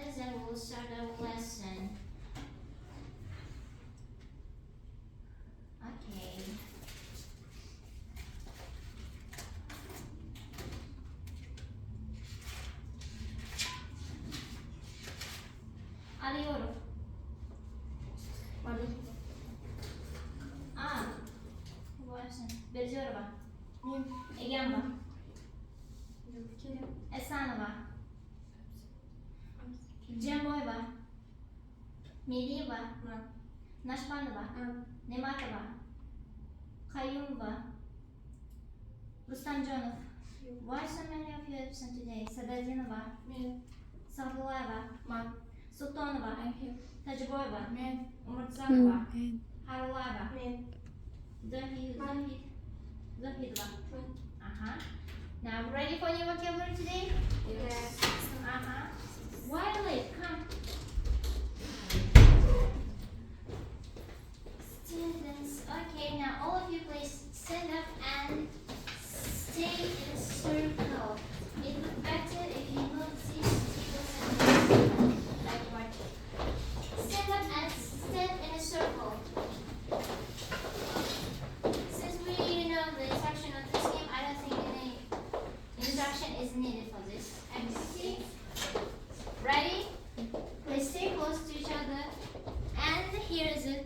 minutes and we'll start our lesson. Okay. Alıyorum. Varsın. Veriyorum bak. Egen var. Esana var. Cemboy var. Melih var. Naşpanlı var. Nemata var. Kayyum var. Rustam Canov. Why so many of you absent today? Sadadina var. Sabulay var. Sultan var. Taciboy var. Umurtsak var. Harulay var. Zahid var. Now, ready for your vocabulary today? Yes. Violet, come. Students, okay, now all of you please stand up and stay in a circle. It would be better if you move these tables like what? Stand up and stand in a circle. Since we know the instruction of this game, I don't think any instruction is needed for this activity. Ready? Please stay close to each other. And here is a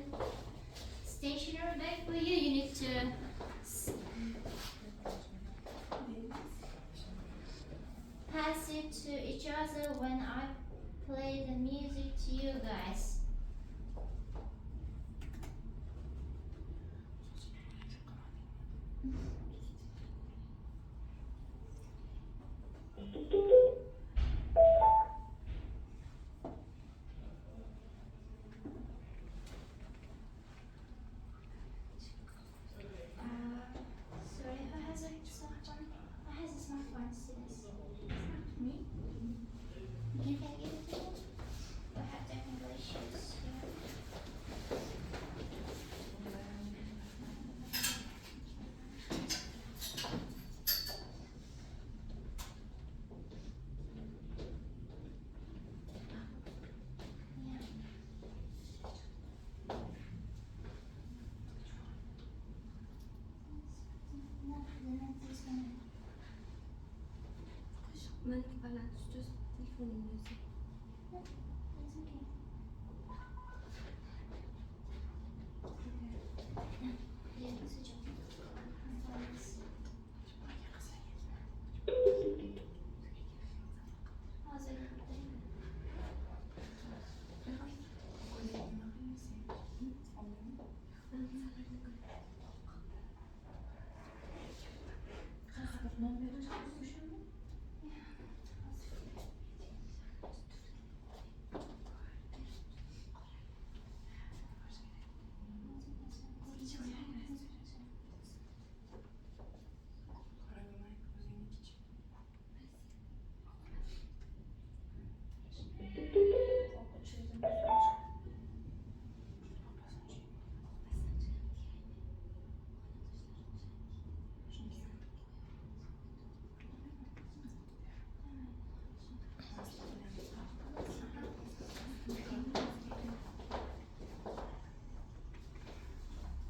stationery bag for you. You need to pass it to each other when I play the music to you guys. Sorry, who has a smartphone? Who has a smartphone, students? Me? You can give it to me? I have technical issues here. Mana kepala terus telefon ini sih.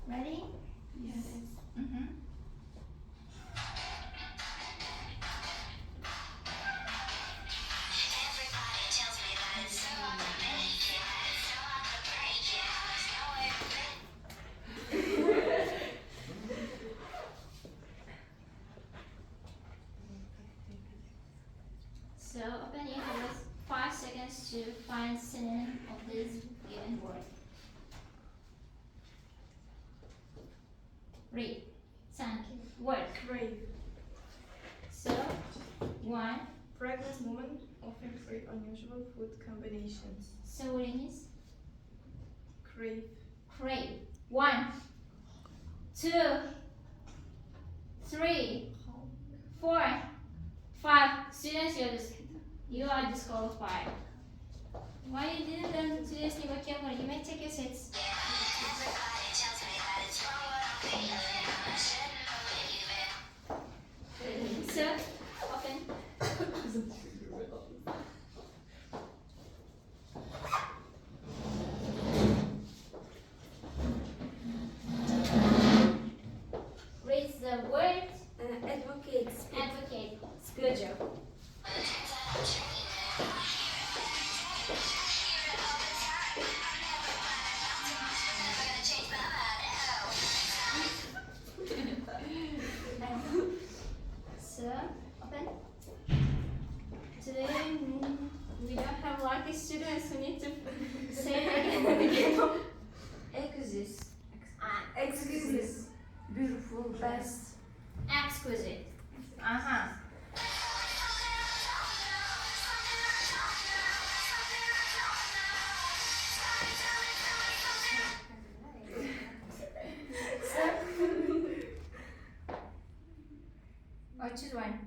Ready? Yes. Everybody tells me that it's so hard to make it, it's so hard to break it, there's no way to So open your hands 5 seconds to find synonym of this given word. Read. Thank you. Word. Crave. So, 1. Fragrance moment often create unusual food combinations. So it is Crave. crave. 1, 2, 3, 4, 5. Students, you are disqualified. Why you didn't learn today's new vocabulary? You may take your seats. Everybody tells me that it's wrong what I'm feeling, I shouldn't believe it. So, open. So, open. Today, we don't have lucky students who need to say it again. Exquisite. Exquisite. Beautiful. Best. Exquisite. Uh-huh. Or choose one.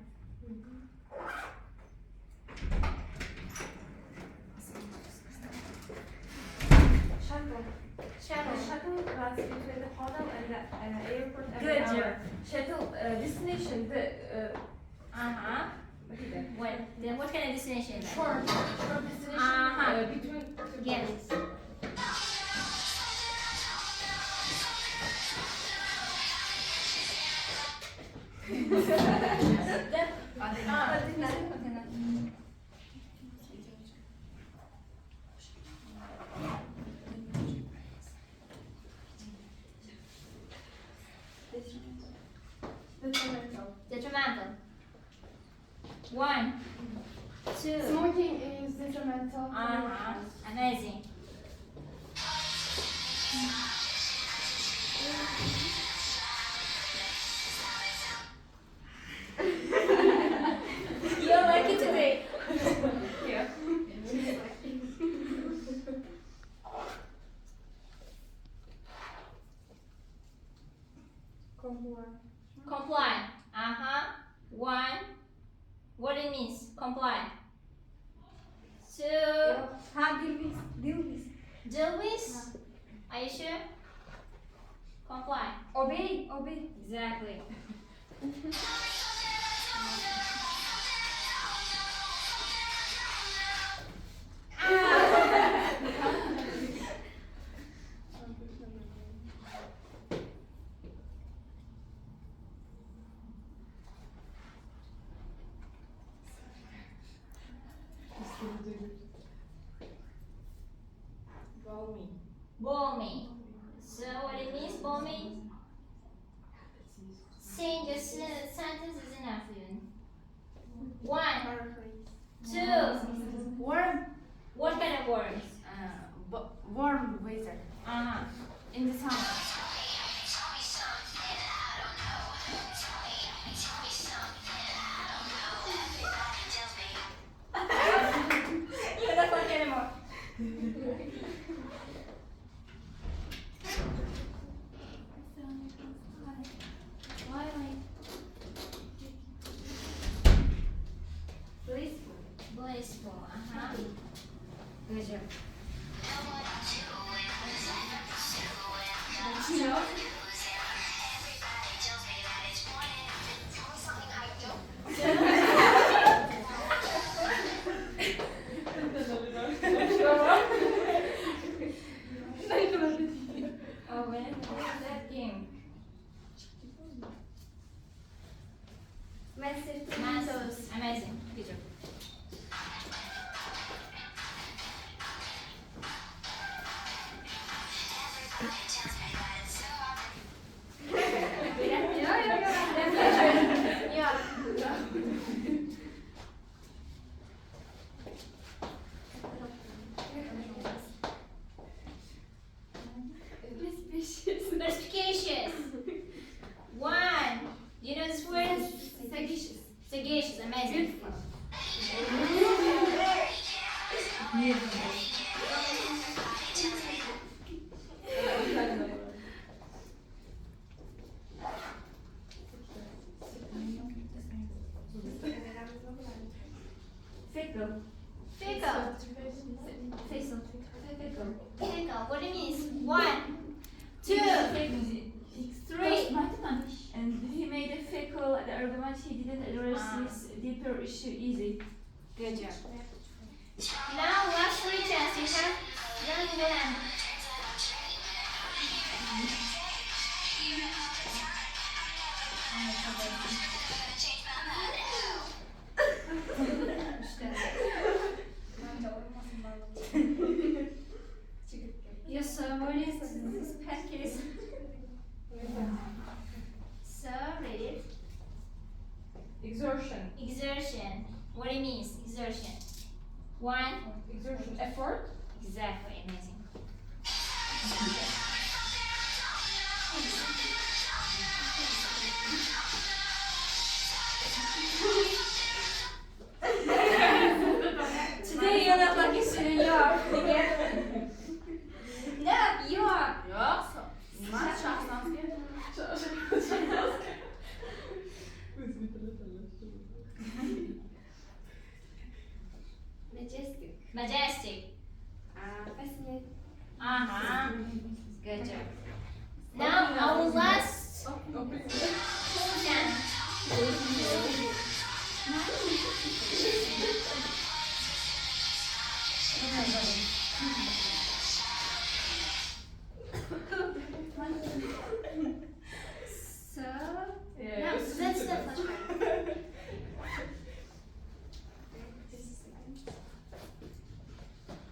Shuttle. Shuttle. Shuttle runs between the hotel and the airport every Good hour. job. Shuttle destination. The Uh-huh. What? Then what kind of destination is that? short destination Uh-huh. between. Yes. Detrimental. Detrimental. 1, 2. Smoking is detrimental. Uh-huh. Amazing. You're lucky today. Yeah. Comply. Uh-huh. 1. What it means? Comply. 2. Deal with. Deal with. Are you sure? Comply. Obey. Exactly. Balmy. So what it means, balmy? Saying just sentence is enough even. 1, 2. Warm. What kind of words? Warm weather. Uh-huh. In the summer. You're not funny anymore. Why am I blissful? Uh-huh. Good job. No. Oh, when I played that game. Massive Tomatoes. Amazing. Good job. Perspicacious. 1. You know this word? Sagacious. Amazing. Fickle. Fickle. Fickle. What it means? 1, 2, 3. And he made a fickle the argument. He didn't address this deeper issue easy. Good job. Now last 3 chances. You have done. You're so worried these pancakes. So read it. Exertion. Exertion. What it means, exertion. One. Exertion. Effort. Exactly, amazing. Today you're not lucky student, you are. No, you are. Majestic. Majestic. Fascinating. Uh-huh. Good job. Now our last Open. portion. So, No, that's the first part.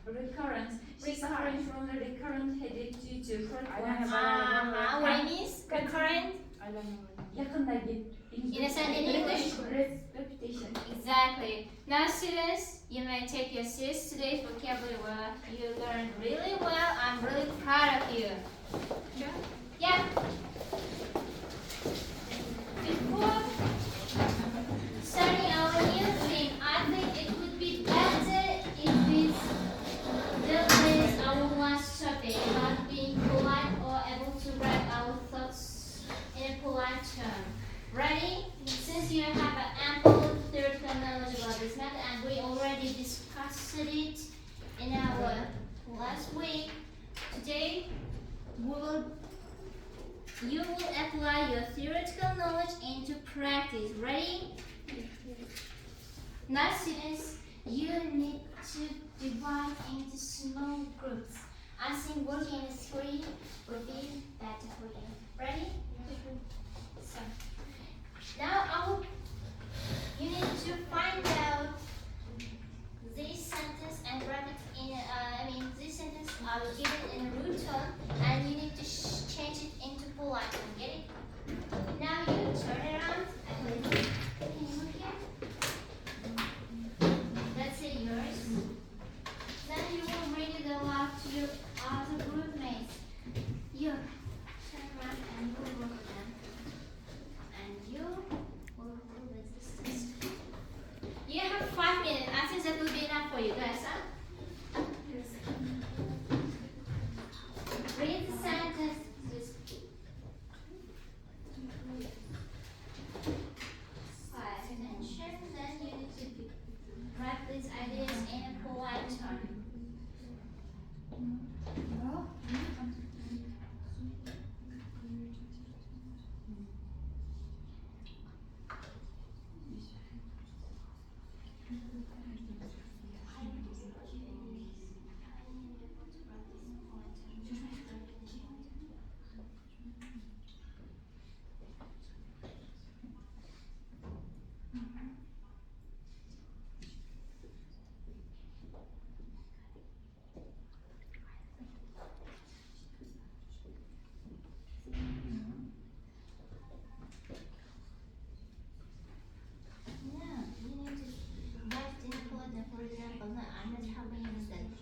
recurrent. She's suffering from the recurrent headache due to frequent Uh-huh. What it means? Concurrent. I don't know. yakındaki Innocent in English? repetition. Exactly. Now students, you may take your seats. Today's vocabulary word you learned really well. I'm really proud of you. Yeah. Before starting our new thing, I think it would be better if we dealt with our last topic about being polite or able to write our thoughts in a polite term. Ready? Since you have an ample theoretical knowledge about this method and we already discussed it in our last week, today you will apply your theoretical knowledge into practice. Ready? Now students, you need to divide into small groups. I think working in three will be better for you. Ready? So, now you need to find out this sentence and write it in, this sentence I will give it in a rude tone and you need to change it into polite tone. Get it? Now you turn it around and can you look here? That's it, yours. Then you will read it aloud to your other group mates. You turn around and you will look at them. And you will do this. You have 5 minutes. I think that will be enough for you guys, huh? Read the sentence. Pay attention. Then you need to write these ideas in a polite tone.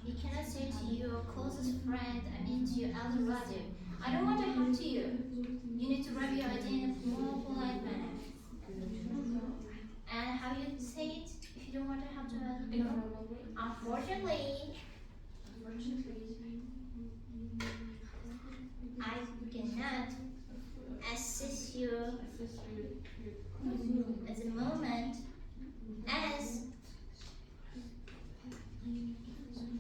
You cannot say to your closest friend, to your elder relative, I don't want to help to you. You need to write your idea in a more polite manner. And how you say it if you don't want to help to other people? Unfortunately, I cannot assist you at the moment as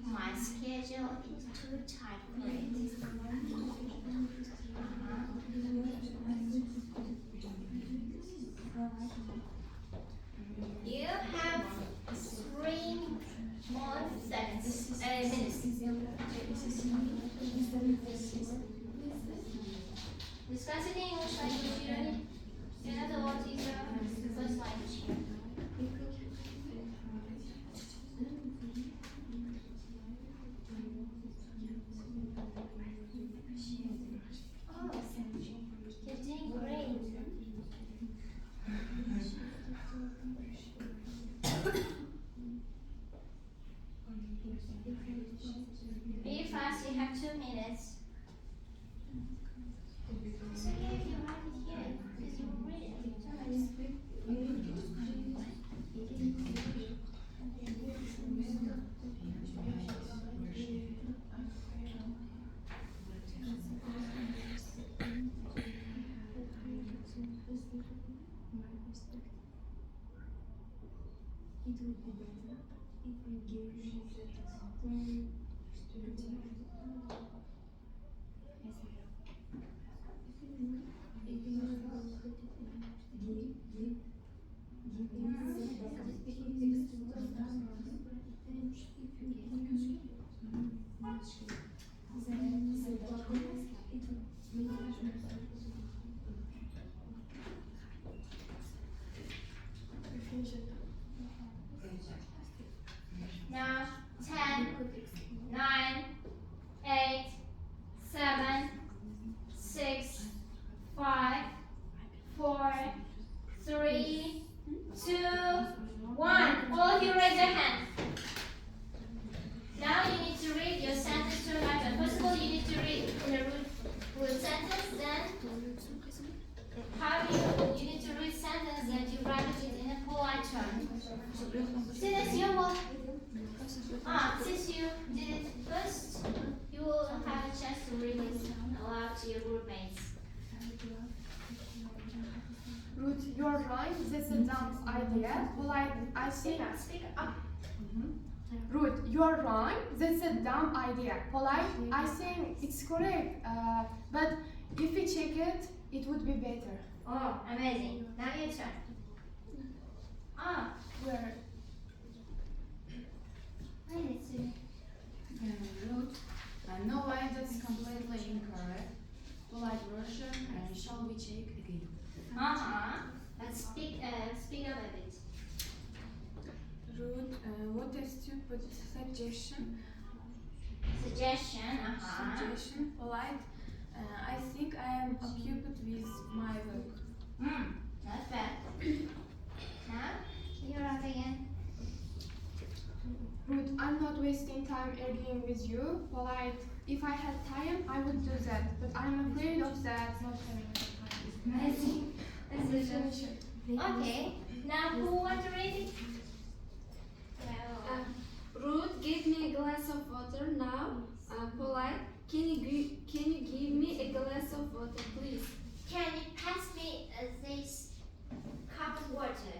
my schedule is too tight for it. You have 3 more seconds. Minutes. Discuss it in English language. You know what is your first language here. Oh, you're doing great. Be fast, you have 2 minutes. It's okay if you write it here, because you will read it. It would be better if you gave me that Now, 10, 9, 8, 7, 6, 5, 4, 3, 2, 1. All of you raise your hand. Now you need to read your sentence to write. First of all, you need to read in a root sentence. Then, you need to read sentence that you write it in a polite tone. Since you did it first, you will have a chance to read it aloud to your group mates. Ruth, you're right. That's a dumb idea. Polite, I think. Speak up. Ruth, you're right. That's a dumb idea. Polite, I think it's correct. But if we check it, it would be better. Oh, amazing. Now your turn. Where? Ruth, no way, that's completely incorrect. Polite version, shall we check again? Let's speak up a bit. Ruth, what a stupid suggestion. Suggestion. Suggestion, polite. I think I am occupied with my work. Not bad. Now you're up again. Ruth, I'm not wasting time arguing with you. Polite, if I had time, I would do that. But I'm afraid of that not having time. Amazing. Okay. Now who wants to read it? Ruth, give me a glass of water now. Polite, can you give me a glass of water, please? Can you pass me this cup of water?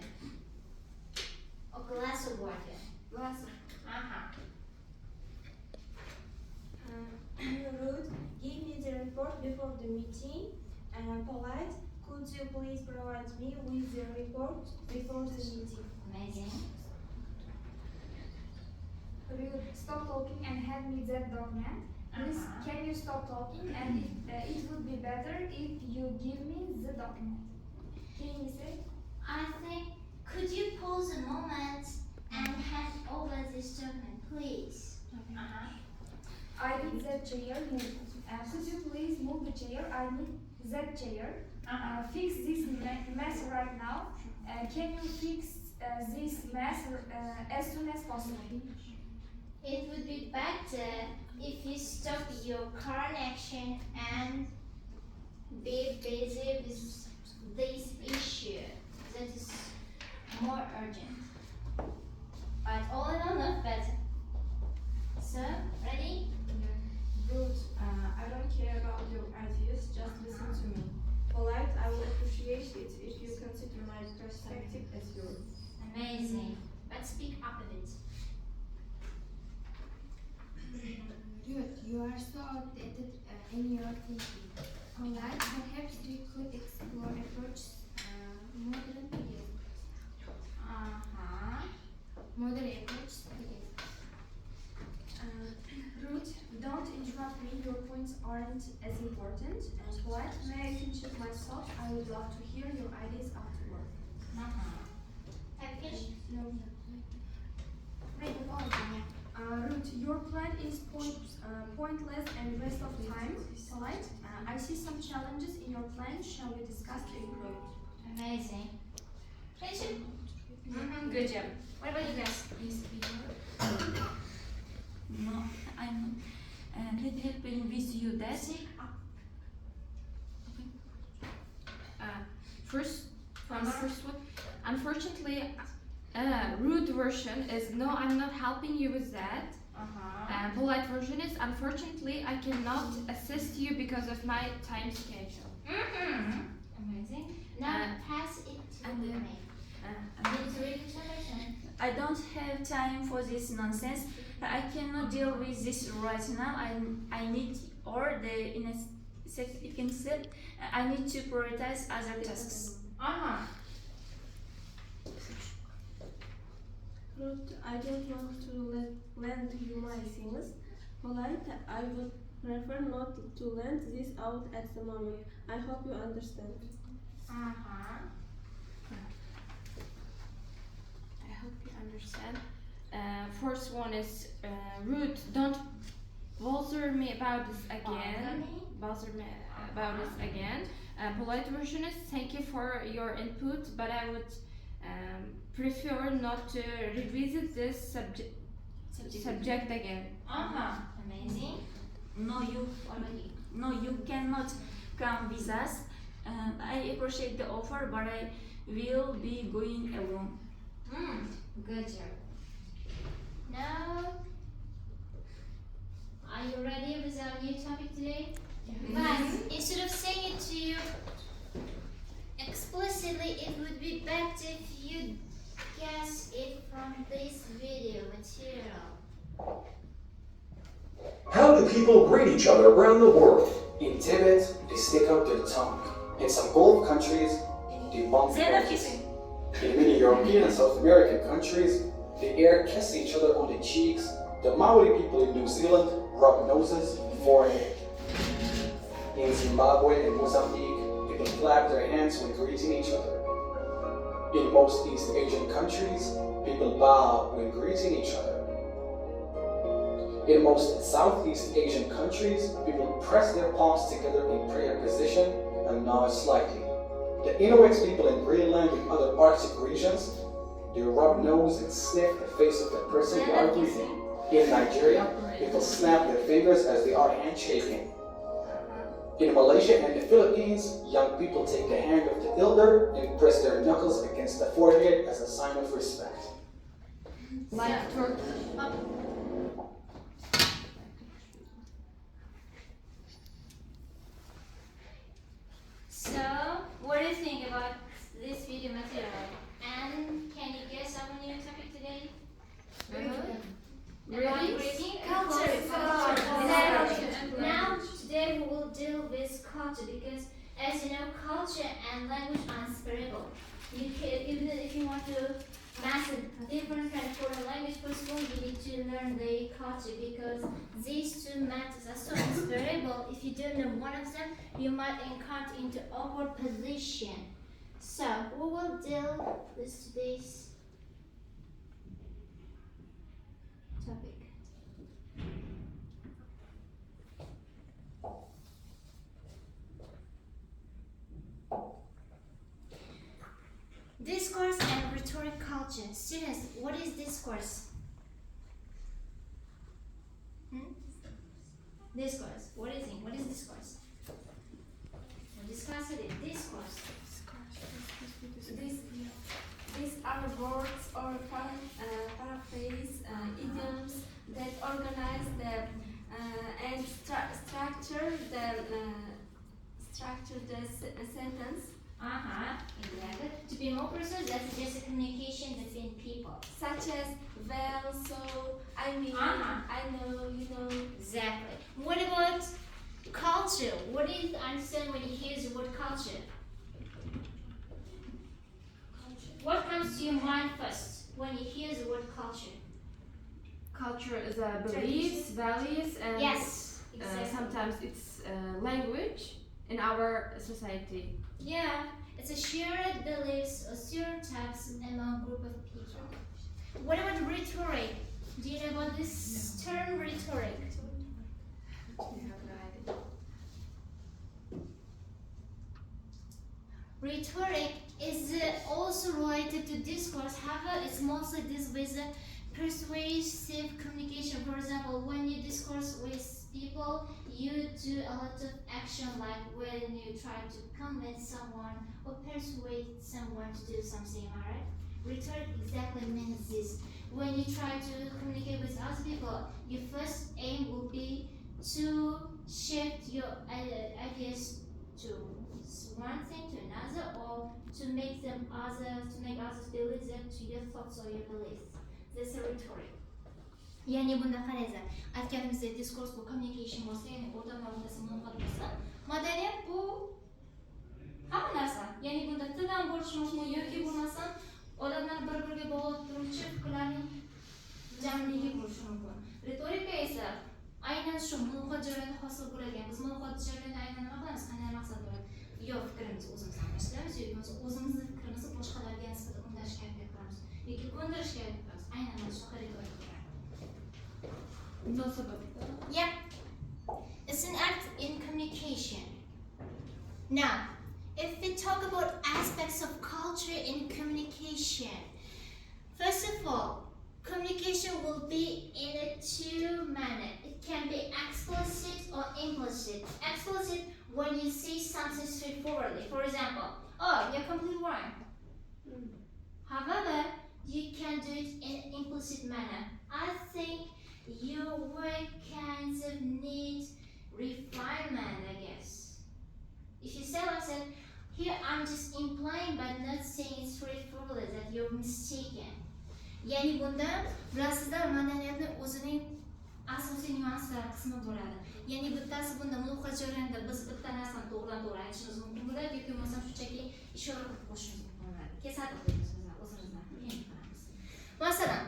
Or glass of water? Glass of Ruth, give me the report before the meeting. Polite, could you please provide me with the report before the meeting? Amazing. Ruth, stop talking and hand me that document. Please, can you stop talking? And it would be better if you give me the document. Can you say? I think, could you pause a moment and hand over this document, please? I need that chair moved. Could you please move the chair? I need that chair. Fix this mess right now. Can you fix this mess as soon as possible? It would be better if you stop your current action and be busy with this issue that is more urgent. But all in all, not better. So, ready? Ruth, I don't care about your ideas, just listen to me. Polite, I would appreciate it if you consider my perspective as yours. Amazing. But speak up a bit. Ruth, you are so outdated in your thinking. Polite, perhaps we could explore approaches modern together. Modern approaches together. Ruth, don't interrupt me. Your points aren't as important. And polite, may I finish it myself? I would love to hear your ideas afterward. Have you finished? No. Ruth, Ruth, your plan is pointless and waste of time. Polite. I see some challenges in your plan. Shall we discuss to improve? Amazing. Finish. Good job. What about you guys? No, I'm really helping with you, Darsi. First, from the first one, unfortunately, rude version is no, I'm not helping you with that. Polite version is unfortunately, I cannot assist you because of my time schedule. Amazing. Now pass it to and me. then- Need to read each other? I don't have time for this nonsense. I cannot deal with this right now. I need, or the in a second step, I need to prioritize other tasks. Ruth, I don't want to lend you my things. Polite, I would prefer not to lend this out at the moment. I hope you understand. I hope you understand. First one is rude. Don't bother me about this again. Bother me about this again. Polite version is thank you for your input, but I would prefer not to revisit this subject again. Amazing. No, you. What about you? No, you cannot come with us. I appreciate the offer, but I will be going alone. Good job. Now, are you ready with our new topic today? But instead of saying it to you explicitly, it would be better if you guess it from this video material. How do people greet each other around the world? In Tibet, they stick out their tongue. In some Gulf countries, they bump heads. In many European and South American countries, they kiss each other on the cheeks. The Maori people in New Zealand rub noses and forehead. In Zimbabwe and Mozambique, people clap their hands when greeting each other. In most East Asian countries, people bow when greeting each other. In most Southeast Asian countries, people press their palms together in prayer position and nod slightly. The Inuit people in Greenland and other Arctic regions, they rub nose and sniff the face of the person they are greeting. In Nigeria, people snap their fingers as they are handshaking. In Malaysia and the Philippines, young people take the hand of the elder and press their knuckles against the forehead as a sign of respect. Like Turkey. So, what do you think about this video material? And can you guess our new topic today? About greeting culture. Now, today we will deal with culture because, as you know, culture and language are inseparable. You can, even if you want to master different kind of foreign language, first of all, you need to learn the culture because these two matters are so inseparable. If you don't know one of them, you might encounter into awkward position. So, we will deal with today's topic. Discourse and rhetoric culture. Students, what is discourse? Discourse. What is it? What is discourse? We'll discuss it. Discourse. These are words or paraphrase idioms that organize and structure the sentence. Exactly. To be more precise, that's just a communication between people. Such as well, so, I mean, I know, you know. Exactly. What about culture? What do you understand when you hear the word culture? What comes to your mind first when you hear the word culture? Culture is beliefs, values, and Yes, exactly. sometimes it's language in our society. Yeah, it's a shared beliefs or stereotypes among a group of people. What about rhetoric? Do you know about this term rhetoric? Rhetoric is also related to discourse. However, it's mostly this with persuasive communication. For example, when you discourse with people, you do a lot of action, like when you try to convince someone or persuade someone to do something. Alright? Rhetoric exactly means this. When you try to communicate with other people, your first aim will be to shift your ideas to one thing to another, or to make others believe that to your thoughts or your beliefs. That's a rhetoric. Ya'ni bunda qaranglar, aytganimizdek diskurs bu communication bo'lsa, ya'ni odamlar o'rtasida muloqot bo'lsa, madaniyat bu hamma narsa. Ya'ni bunda tildan bo'lishi mumkin yoki bo'lmasam odamlar bir-biriga bog'liq turuvchi fikrlarning jamligi bo'lishi mumkin. Retorika esa aynan shu muloqot jarayonida hosil bo'ladigan. Biz muloqot jarayonida aynan nima qilamiz? Qanday maqsad bo'ladi? Yo fikrimizni o'zimiz almashtiramiz, yoki o'zimizni fikrimizni boshqalarga nisbatan o'nglashga harakat qilamiz, yoki ko'ndirishga harakat qilamiz. Aynan mana shunaqa retorika. Yep. It's an act in communication. Now, if we talk about aspects of culture in communication, first of all, communication will be in a two manner. It can be explicit or implicit. Explicit when you say something straightforwardly. For example, oh, you're completely wrong. However, you can do it in an implicit manner. I think your word kind of needs refinement, I guess. If you say like that, here I'm just implying but not saying it straightforwardly that you're mistaken. Ya'ni bunda bilasizlar, madaniyatning o'zining asosiy nyuanslari qismi bo'ladi. Ya'ni bittasi bunda muloqot jarayonida biz bitta narsani to'g'ridan-to'g'ri aytishimiz mumkin bo'ladi, yoki bo'lmasa shunchaki ishora qilib qo'yishimiz mumkin bo'ladi. Kesatib qo'yamiz o'zimizni qilamiz. Masalan,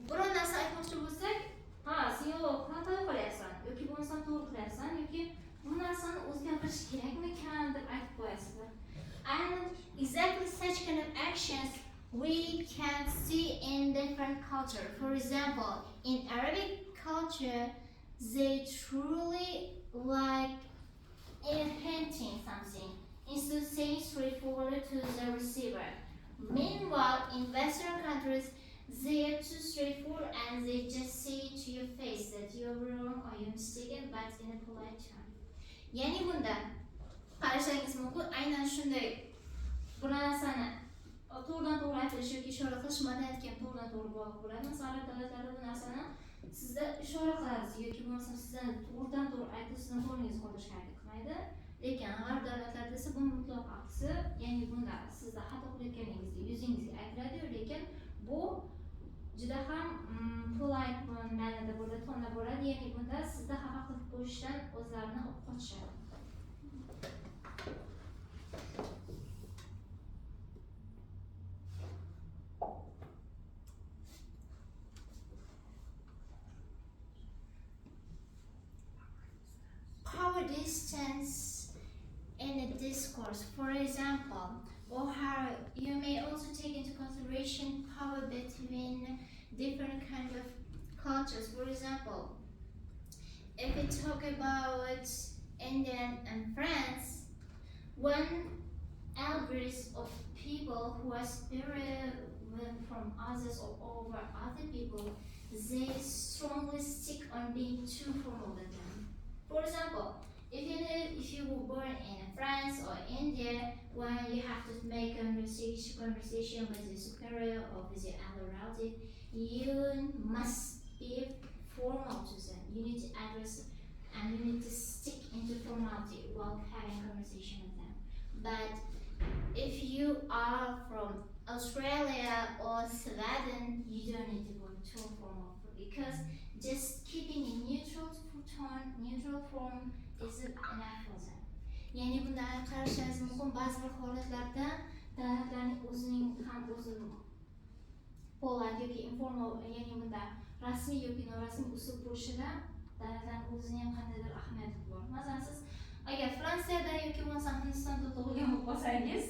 biror narsa aytmoqchi bo'lsak, ha, sen qanaqa qilyapsan, yoki bo'lmasa to'g'ri qilyapsan, yoki bu narsani o'zgartirish kerakmikan deb aytib qo'yasizlar. And exactly such kind of actions we can see in different culture. For example, in Arabic culture, they truly like hinting something instead of saying straightforwardly to the receiver. Meanwhile, in Western countries, they are too straightforward and they just say it to your face that you're wrong or you're mistaken, but in a polite tone. Ya'ni bunda qarashingiz mumkin, aynan shunday bir narsani to'g'ridan-to'g'ri aytilish yoki ishora qilish madaniyatga to'g'ridan-to'g'ri bog'liq bo'ladi. Masalan, arab davlatlarida bu narsani sizda ishora qiladi yoki bo'lmasa sizdan to'g'ridan-to'g'ri aytib sizni qo'lingizni qo'yishga harakat qilmaydi. Lekin g'arb davlatlarida esa bu mutlaq aksi, ya'ni bunda sizda xato qilayotganingizni yuzingizga aytiladi, lekin bu juda ham polite ma'noda bo'ladi, tonda bo'ladi. Ya'ni bunda sizda xafa qilib qo'yishdan o'zlarini qochishadi. Power distance in a discourse, for example, or how you may also take into consideration power between different kind of cultures. For example, if we talk about India and France, when elders of people who are superior from others or over other people, they strongly stick on being too formal with them. For example, if you were born in France or India, when you have to make a conversation with your superior or with your elder relative, you must be formal to them. You need to address and you need to stick into formality while having a conversation with them. But if you are from Australia or Sweden, you don't need to go too formal because just keeping a neutral tone, neutral form is enough for them. Ya'ni bunda qarashingiz mumkin, ba'zi bir holatlarda davlatlarning o'zining ham o'zi polite yoki informal, ya'ni bunda rasmiy yoki norasmiy usul bo'lishida davlatlarning o'zining ham qandaydir ahamiyati bor. Masalan, siz agar Fransiyada yoki bo'lmasa Hindistonda tug'ilgan bo'lib qolsangiz,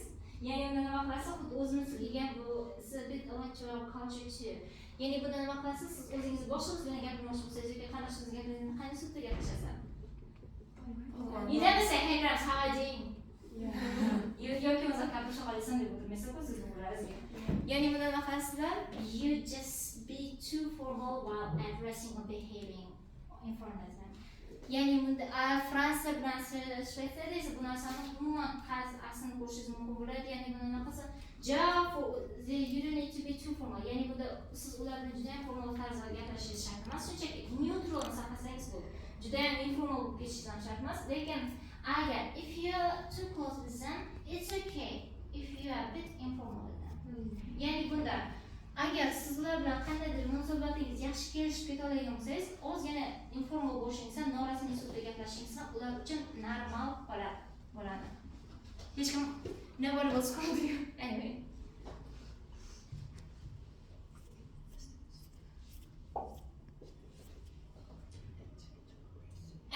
ya'ni unda nima qilasiz? Xuddi o'zimizga bu is a bit like to our culture too. Ya'ni bunda nima qilasiz? Siz o'zingiz boshqalar bilan gapirmoqchi bo'lsangiz yoki qarindoshingiz gapiringizni qanday uslubda gaplashasiz? You never say, hey guys, how are you doing? Yoki o'zim gapirishni xohlaysan deb o'tirmaysiz-ku sizni o'g'laringizga. Ya'ni bunda nima qilasizlar? You just be too formal while addressing or behaving in front of them. Ya'ni bunda Fransiya bilan Shvetsiyada esa bu narsani umuman aslini ko'rishingiz mumkin bo'ladi. Ya'ni bunda nima qilsa, you don't need to be too formal. Ya'ni bunda siz ular bilan juda ham formal tarzda gaplashishingiz shart emas. Shunchaki neutral saqlasangiz bo'ladi. Juda ham informal bo'lib ketishingiz ham shart emas. Lekin agar if you're too close with them, it's okay if you are a bit informal with them. Ya'ni bunda agar sizlar bilan qandaydir munosabatingiz yaxshi kelishib ketadigan bo'lsangiz, ozgina informal bo'lishingiz, norasmiy uslubda gaplashishingiz ular uchun normal bo'ladi. Hech kim nobody will scold you anyway.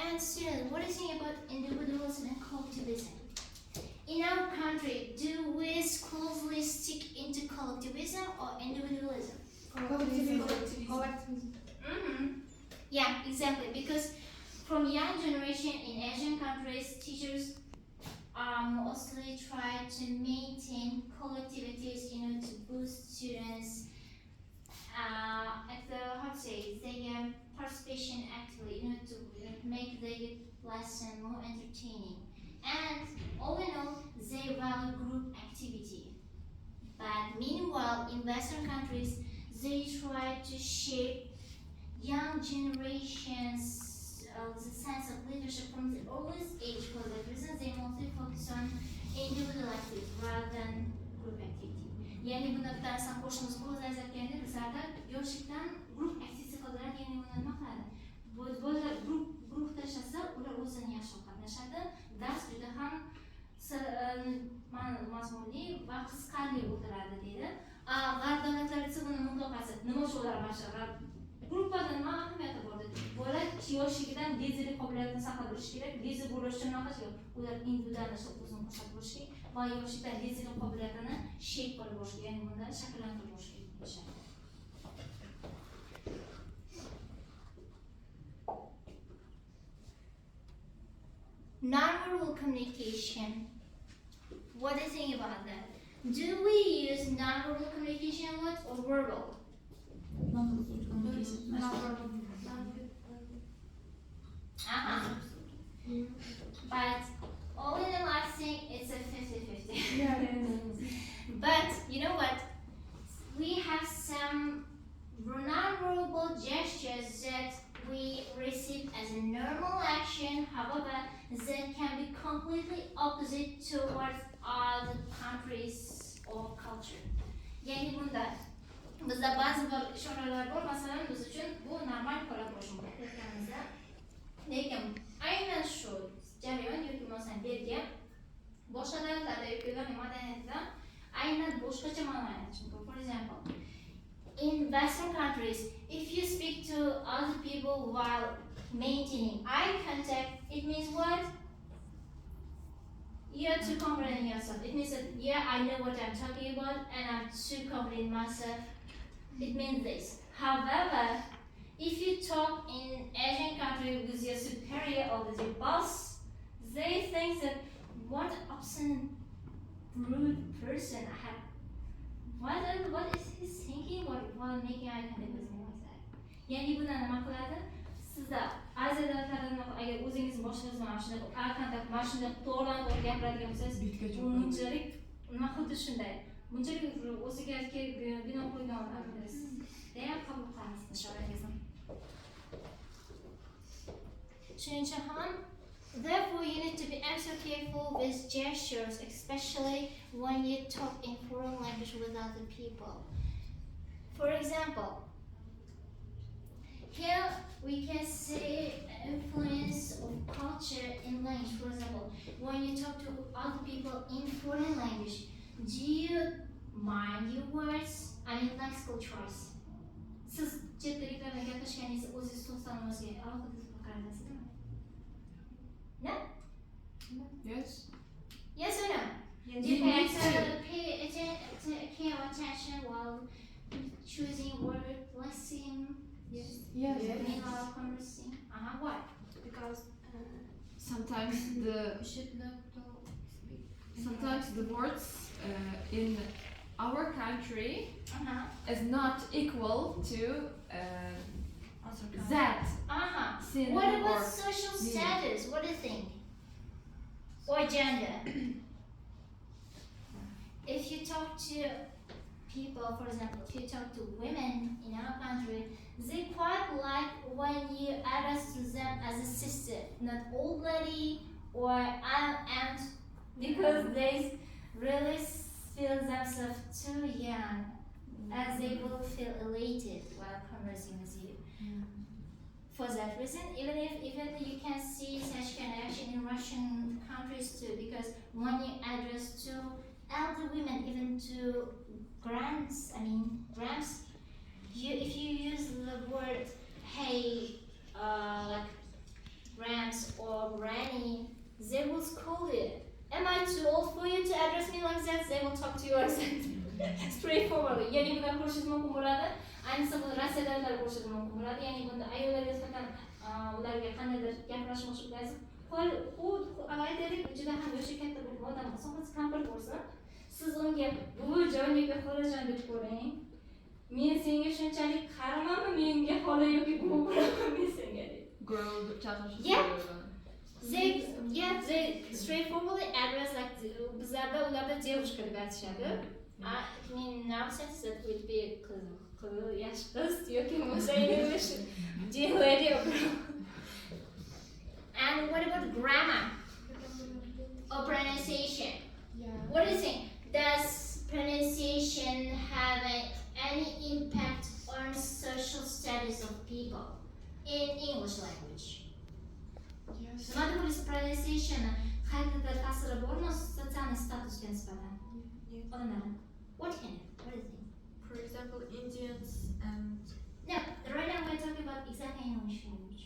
And students, what do you think about individualism and collectivism? In our country, do we closely stick into collectivism or individualism? Collectivism. Yeah, exactly. Because from young generation in Asian countries, teachers mostly try to maintain collectivities, to boost students at the their participation actively, to make the lesson more entertaining. And all in all, they value group activity. But meanwhile, in Western countries, they try to shape young generations the sense of leadership from the earliest age. For that reason, they mostly focus on individual activities rather than group activity. Yani bunda bir tanesdan qo'shimiz o'zi aytganda bizlarda yoshlikdan grup aktivity qiladilar. Yani bunda nima qiladi? Bolalar guruh tashlasa, ular o'zini yaxshi qatnashadi. Dars juda ham mazmunli va qiziqarli o'tiradi deydi. G'arb davlatlari esa buni mutlaqo nima uchun ular boshqa gruppada nima ahamiyati bor dedi. Bola yoshligidan liderlik qobiliyatini saqlab turish kerak. Lider bo'lish uchun nima qilish kerak? Ular individual o'zini ko'rsatib turish kerak va yoshlikdan liderlik qobiliyatini shape qilib borish kerak. Ya'ni bunda shakllantirib borish kerak. Non-verbal communication. What do you think about that? Do we use non-verbal communication a lot or verbal? Non-verbal communication. But all in all, I think it's a 50-50. But you know what? We have some non-verbal gestures that we receive as a normal action. However, that can be completely opposite towards other countries or culture. Yani bunda bizda ba'zi bir ishoralar bor. Masalan, biz uchun bu normal holat bo'lishi mumkin aytganimizda. Lekin aynan shu jarayon yoki masalan Belgiya boshqa davlatlarda yoki ularning madaniyatida aynan boshqacha ma'no aytish mumkin. For example, in Western countries, if you speak to other people while maintaining eye contact, it means what? You're too confident in yourself. It means that, yeah, I know what I'm talking about and I'm too confident in myself. It means this. However, if you talk in Asian country with your superior or with your boss, they think that what obscene, rude person I have. What is he thinking while making eye contact with me like that? Yani bunda nima qiladi? Sizda Aziya davlatlarida agar o'zingiz boshqalarga mana shunday eye contact, mana shunday to'g'ridan-to'g'ri gapiradigan bo'lsangiz, bunchalik nima xuddi shunday. Bunchalik o'ziga bino qo'ygan odamsiz. Deya qabul qilamiz ishorangizni. Shuning uchun ham therefore, you need to be extra careful with gestures, especially when you talk in foreign language with other people. For example, here we can see influence of culture in language. For example, when you talk to other people in foreign language, do you mind your words? I mean, lexical choice. Siz chet tillarida gaplashganingiz o'zingiz to'xtamasiga alohida qarayapsizmi? No? Yes. Yes or no? Yes. Do you pay attention while choosing word blessing. Yes. Meanwhile conversing. Why? Because sometimes the should not talk. sometimes the words in our country is not equal to that synonym What about or social status? What do you think? Or gender? If you talk to people, for example, if you talk to women in our country, they quite like when you address to them as a sister, not old lady or aunt, because they really feel themselves too young, and they will feel elated while conversing with you. For that reason, even you can see such kind of action in Russian countries too, because when you address to elder women, even to grams, if you use the word hey, like grams or granny, they will scold you. Am I too old for you to address me like that? They will talk to you like that. Straightforwardly. Yani bundan ko'rishingiz mumkin bo'ladi. Ayniqsa bu Rossiyadagilar ko'rishingiz mumkin bo'ladi. Ya'ni bunda ayollarga nisbatan ularga qandaydir gapirishmoqchi bo'lsangiz, aytaylik, juda ham yoshi katta bir odam bo'lsa, siz kampir bo'lsa, siz unga buvijon yoki xolajon deb ko'ring. Men senga shunchalik qarimanmi, menga xola yoki buvi bo'laman men senga deb. girl chaqirish. They straightforwardly address like bizlarda ularda девушка deb aytishadi. I mean, now sense that would be qiz, yosh qiz yoki bo'lsa English dear lady or girl. And what about grammar or pronunciation? What do you think? Does pronunciation have any impact on social status of people in English language? Nima deb pronunciation qayerdadir ta'siri bormi sotsial statusga nisbatan? Odamlar. What do you think? For example, Indians and No, right now we're talking about exact English language.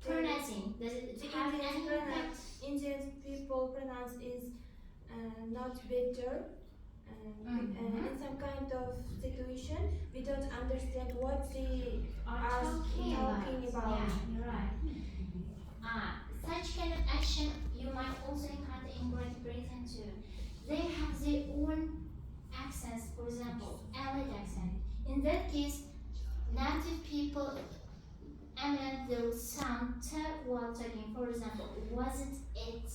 Pronouncing, does it have any impact? Indian people pronounce is not better. In some kind of situation, we don't understand what they are talking about. Yeah, you're right. Such kind of action you might also encounter in Great Britain too. They have their own accents, for example, allied accent. In that case, native people emulate their sound while talking. For example, wasn't it?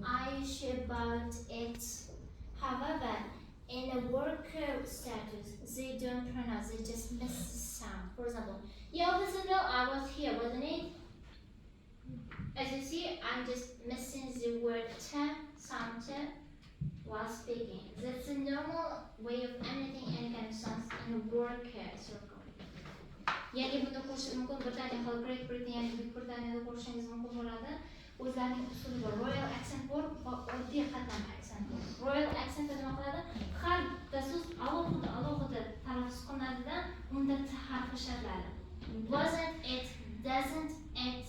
Are you sure about it? However, in a worker status, they don't pronounce, they just miss the sound. For example, you obviously know I was here, wasn't it? As you see, I'm just missing the word sound while speaking. That's a normal way of emulating any kind of sounds in a worker circle. Yani bunda ko'rishingiz mumkin, Britaniya xalqi Great Britain, ya'ni Buyuk Britaniyada ko'rishingiz mumkin bo'ladi. O'zlarining usuli bor. Royal accent bor va oddiy qatlam accent bor. Royal accent nima qiladi? Har bitta so'z alohida talaffuz qilinadida, unda t harfi ishlatiladi. Wasn't it, doesn't it.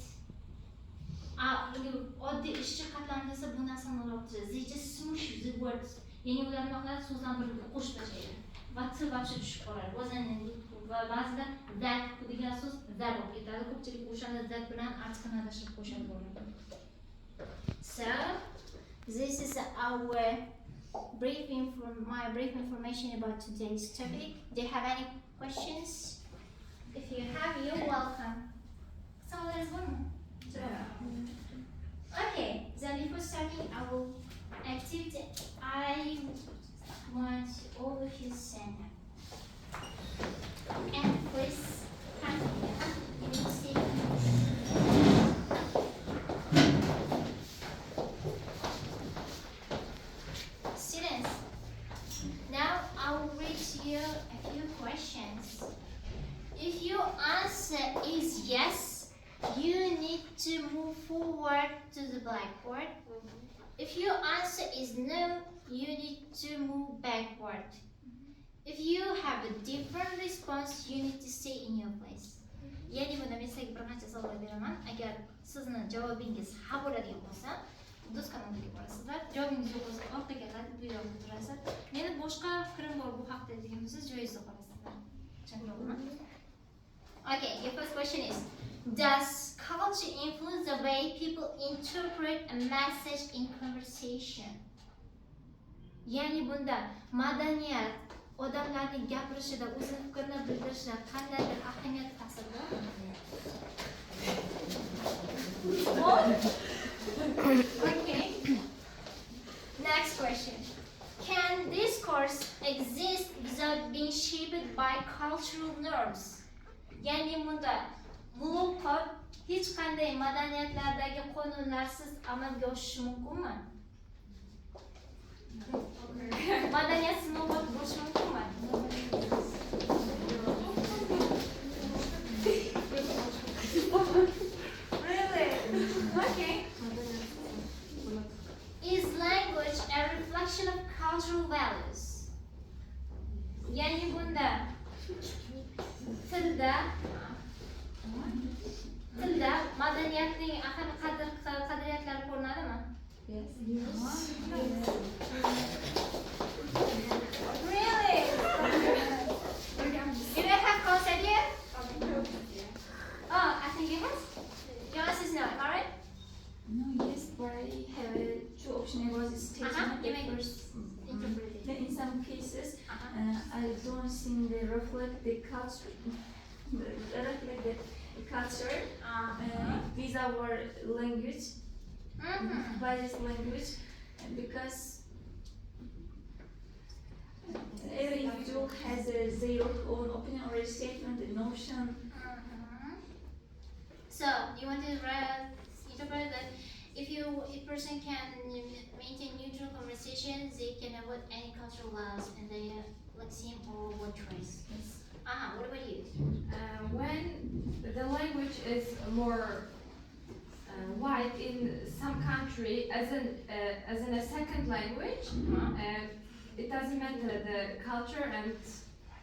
Oddiy ishchi qatlam desa bu narsani olib they just smush the words. Ya'ni ular nima qiladi? So'zdan bir qo'shib tashlaydi. Va t vaqti tushib qoladi. Wasn't va ba'zida that degan so'z that bo'lib ketadi. Ko'pchilik o'shani that bilan artiklni adashtirib qo'shadi bo'ladi. So, this is our my brief information about today's topic. Do you have any questions? If you have, you're welcome. Someone is one. Okay, then before starting our activity, I want all of you to stand up. And please come here. You will see. Students, now I will read you a few questions. If your answer is yes, you need to move forward to the blackboard. If your answer is no, you need to move backward. If you have a different response, you need to stay in your place. Yani bunda men sizga bir qancha savollar beraman. Agar sizni javobingiz ha bo'ladigan bo'lsa, do'st kanaliga borasizlar. Javobingiz yo'q bo'lsa orqaga qaytib bu yoqda turasiz. Meni boshqa fikrim bor bu haqda degan bo'lsangiz joyingizda qolasizlar. Tushundingizmi? Okay, your first question is, does culture influence the way people interpret a message in conversation? Ya'ni bunda madaniyat odamlarning gapirishida o'z fikrini bildirishida qandaydir ahamiyat ta'sir bormi? Okay. Next question. Can discourse exist without being shaped by cultural norms? Ya'ni bunda muloqot hech qanday madaniyatlardagi qonunlarsiz amalga oshishi mumkinmi? Madaniyatsiz muloqot bo'lishi mumkinmi? Really? Okay. Is language a reflection of cultural values? Ya'ni bunda tilda madaniyatning qadriyatlari ko'rinadimi? Really? You don't have concept yet? Oh, I think you have. Your answer is no, am I right? No, yes, but I have two options. I was statement You the may first. interpret it. Then in some cases, I don't think they reflect the culture. Reflect the culture with our language, by this language, because every individual has their own opinion or a statement, a notion. So you want to interpret that if a person can maintain neutral conversation, they can avoid any cultural laws and they like same or what choice. What about you? When the language is more wide in some country as in a second language, it doesn't matter the culture and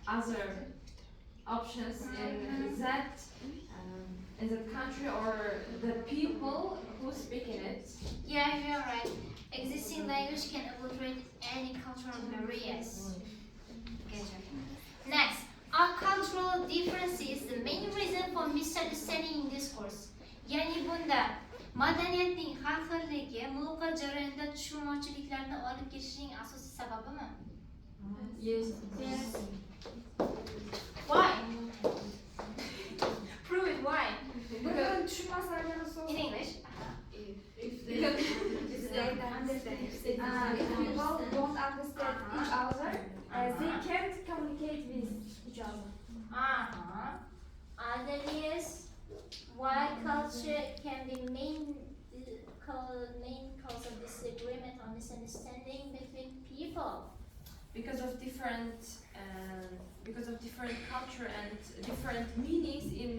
other options in that country or the people who speak in it. Yeah, you're right. Existing language can obliterate any cultural barriers. Gotcha. Next, are cultural differences the main reason for misunderstanding in discourse? Ya'ni bunda madaniyatning har xilligi muloqot jarayonida tushunmovchiliklarni olib kelishining asosiy sababimi? Yes. Yes. Why? Prove it. Why? In English. If people don't understand each other, they can't communicate with each other. Other is why culture can be main cause of disagreement or misunderstanding between people. Because of different culture and different meanings in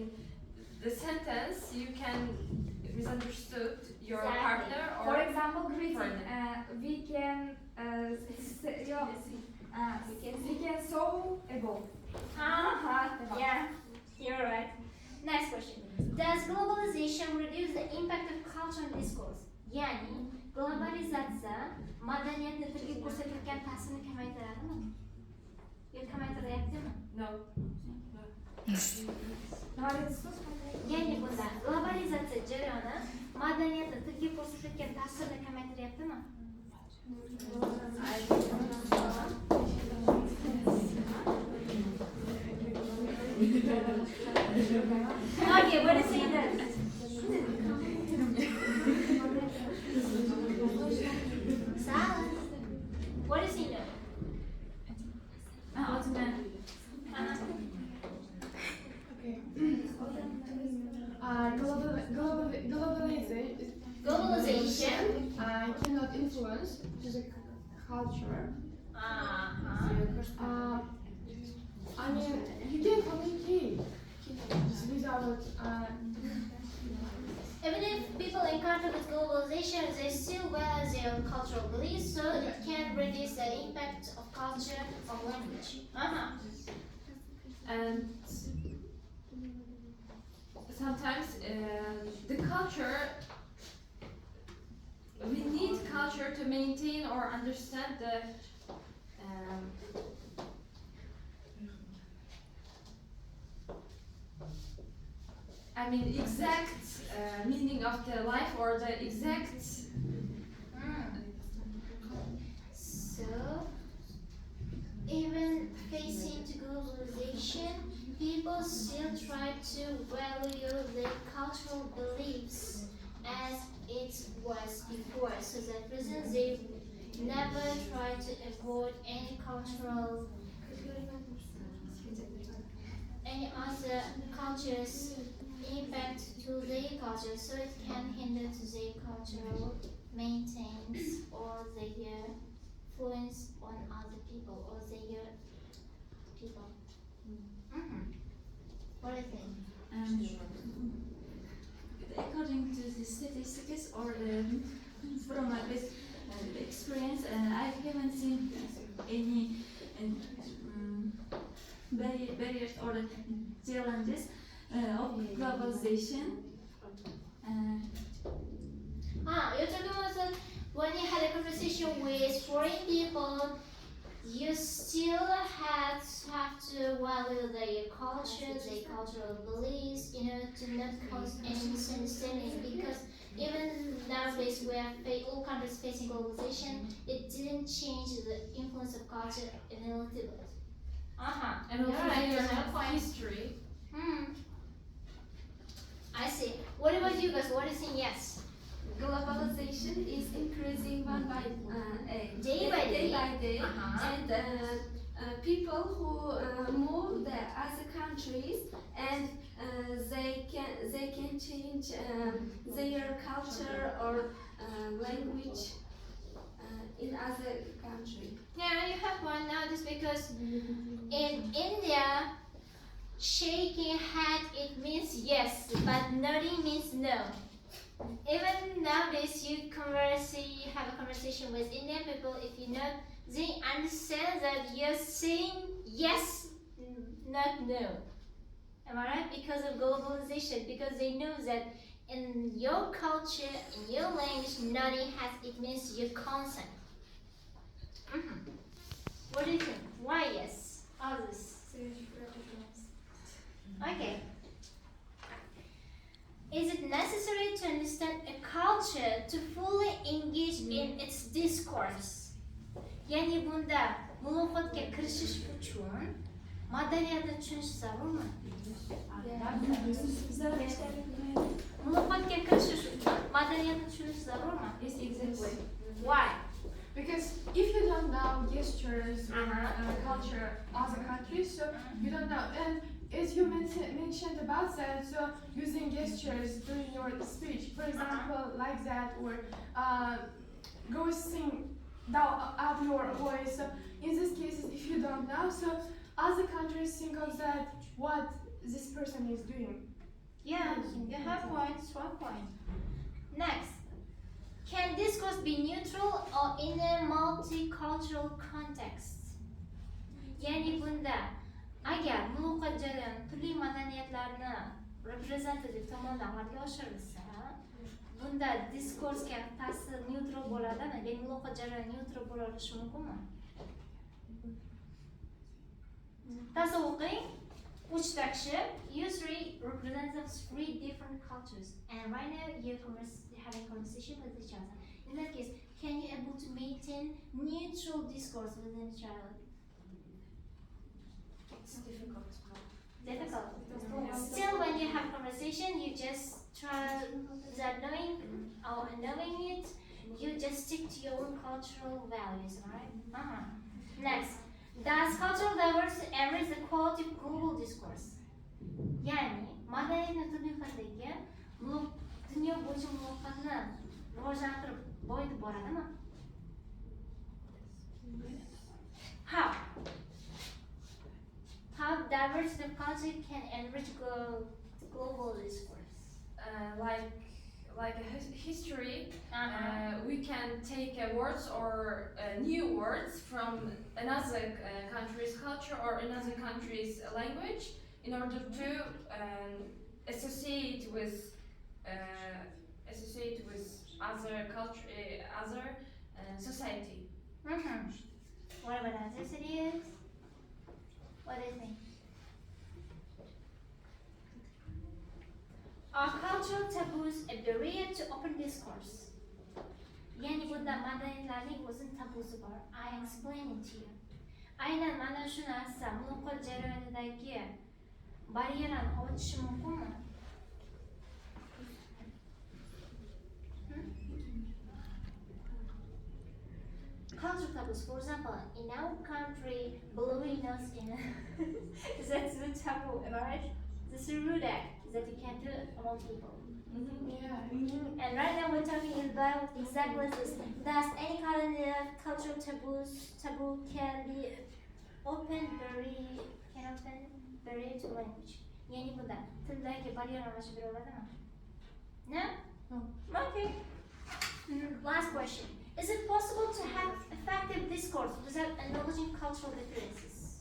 the sentence, you can misunderstood your Exactly. partner or For example, greeting. friend. We can so above. Yeah, you're right. Next question. Does globalization reduce the impact of culture and discourse? Ya'ni globalizatsiya madaniyatni tilga ko'rsatilgan ta'sirini kamaytiradimi? Yo kamaytiryaptimi? No. Ya'ni bunda globalizatsiya jarayoni madaniyatni tilga ko'rsatilgan ta'sirini kamaytiryaptimi? Okay, what is it then? Silence. What does he know? What's the matter? Globalization cannot influence the culture. I mean, you can communicate without. Even if people encounter with globalization, they still value their own cultural beliefs, so it can reduce the impact of culture or language. And sometimes the culture, we need maintain or understand the I mean exact meaning of the life or the exact So, even facing to globalization, people still try to value their cultural beliefs as it was before. So that reason they never try to avoid any other cultures impact to their culture, so it can hinder to their cultural maintains or their influence on other people or their people. What do you think? According to the statistics or from my experience, I haven't seen any barriers or challenges of globalization. You're talking about when you had a conversation with foreign people, you still have to value their culture, their cultural beliefs, to not cause any misunderstanding. Because even nowadays, where all countries facing globalization, it didn't change the influence of culture in a little bit. and also Alright, their that's fine. history. I see. What about you guys? What do you think? Yes. Globalization is increasing Day by day. And people who move the other countries and they can change their culture or language in other country. Yeah, you have one nowadays because in India, shaking head it means yes, but nodding means no. Even nowadays, you have a conversation with Indian people. If you know, they understand that you're saying yes, not no. Am I right? Because of globalization, because they know that in your culture, in your language, nodding it means your consent. What do you think? Why yes? Others. Okay. Is it necessary to understand a culture to fully engage in its discourse? Yani bunda muloqotga kirishish uchun madaniyatni tushunish zarurmi? Muloqotga kirishish uchun madaniyatni tushunish zarurmi? Yes, exactly. Why? Because if you don't know gestures or culture other countries, so you don't know. And as you mentioned about that, so using gestures during your speech, for example, like that, or go sing out your voice. So in these cases, if you don't know, so other countries think of that what this person is doing. Yeah, you have points. One point. Next. Can discourse be neutral or in a multicultural context? Yani bunda agar muloqot jarayoni turli madaniyatlarni reprezentativ tomondan amalga oshirilsa, bunda diskursga ta'sir neutral bo'ladimi? Yani muloqot jarayoni neutral bo'lishi mumkinmi? Tasavvur qiling, uchta kishi, you three represent three different cultures, and right now you're having a conversation with each other. In that case, can you able to maintain neutral discourse within each other? It's difficult. Difficult. Still, when you have conversation, you just try that knowing or knowing it, you just stick to your own cultural values, right? Next, does cultural diversity enrich the quality of global discourse? Yani, madaniyatni turli xildagi dunyo bo'yicha muloqotni rivojlantirib boyitib boradimi? How? How diversity of culture can enrich global discourse? Like a history, we can take words or new words from another country's culture or another country's language in order to associate with other culture, other society. What about answers, idiots? What do you think? Are cultural taboos a barrier to open discourse? Yani bunda madaniyatlarning o'zini tabusi bor. I explain it to you. Aynan mana shu narsa muloqot jarayonidagi baryerani ochishi mumkinmi? Cultural taboos, for example, in our country, blowing nose in that's a taboo, am I right? This is a rude act that you can't do among people. And right now we're talking about exactly this. Does any kind of cultural taboo can open barrier to language? Yani bunda tildagi barrier olmashi bir oladimi? No? No. Okay. Last question. Is it possible to have effective discourse without acknowledging cultural differences?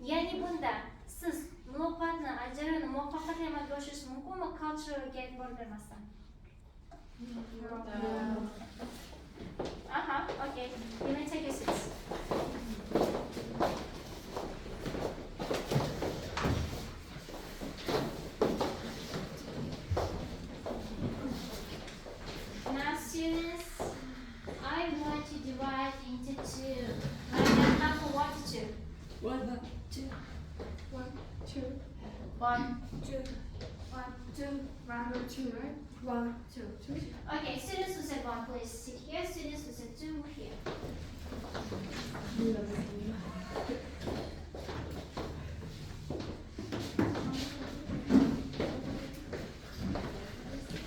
Yani bunda siz muloqotni jarayonni muvaffaqiyatli amalga oshirish mumkinmi culturalga e'tibor bermasdan? Okay. You may take your seats. Now, students, I want to divide into two. Write down number 1 to 2. 1, 2, 1, 2, 1, 2, 1, 2, 1, 2, right? 1, 2, 2. Okay, students who said 1, please sit here. Students who said 2, here.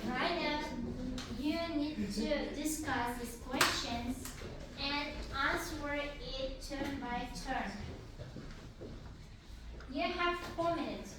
Right now, you need to discuss these questions and answer it turn by turn. You have 4 minutes.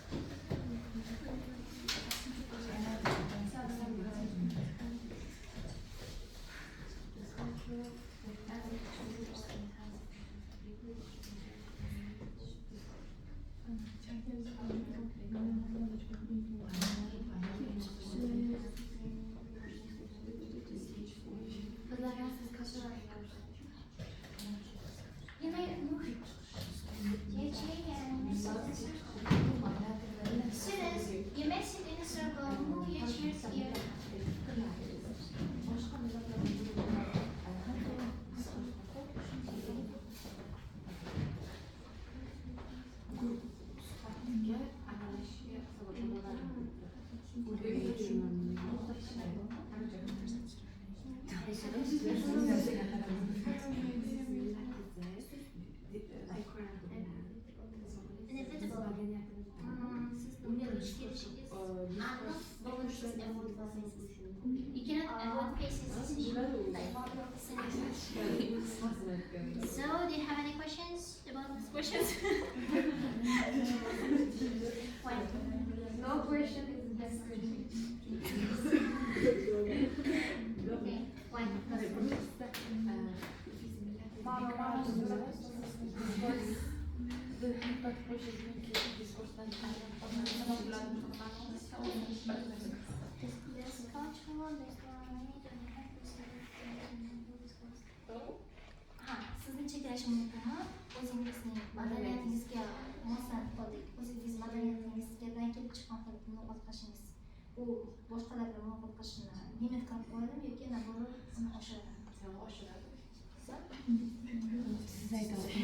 You may move your chair and sit in a circle. Students, you may sit in a circle, move your chairs here. Inevitable. You cannot avoid facing this issue. So, do you have any questions about these questions? What? No question is the best question. Okay. What? This cultural sizni cheklash mumkinmi? O'zingizning madaniyatingizga moslanib qoldik. O'zingiz madaniyatingizdan kelib chiqqan qilib muloqot qilishingiz. Bu boshqalar bilan muloqot qilishni limit qilib qo'yadimi yoki nazorat uni oshiradimi? Oshiradi. Siz aytasiz.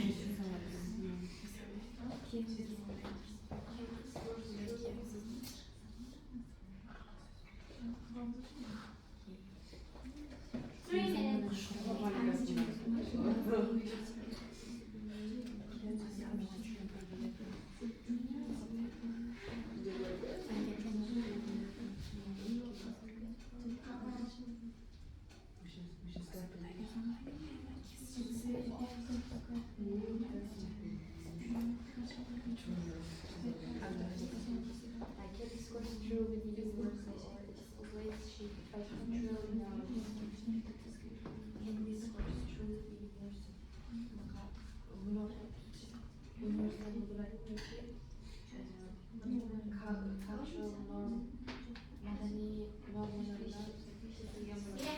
You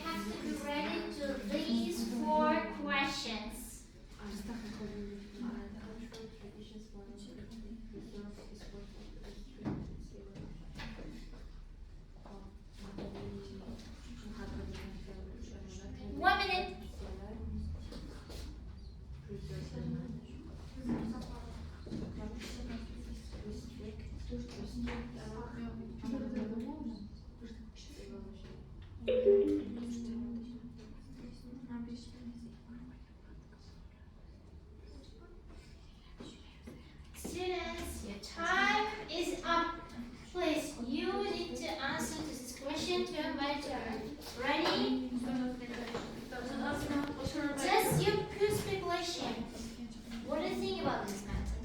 have to be ready to these 4 Students, your time is up. Please, you need to answer this question to a major. Ready? Just your pure speculation. What do you think about this matter?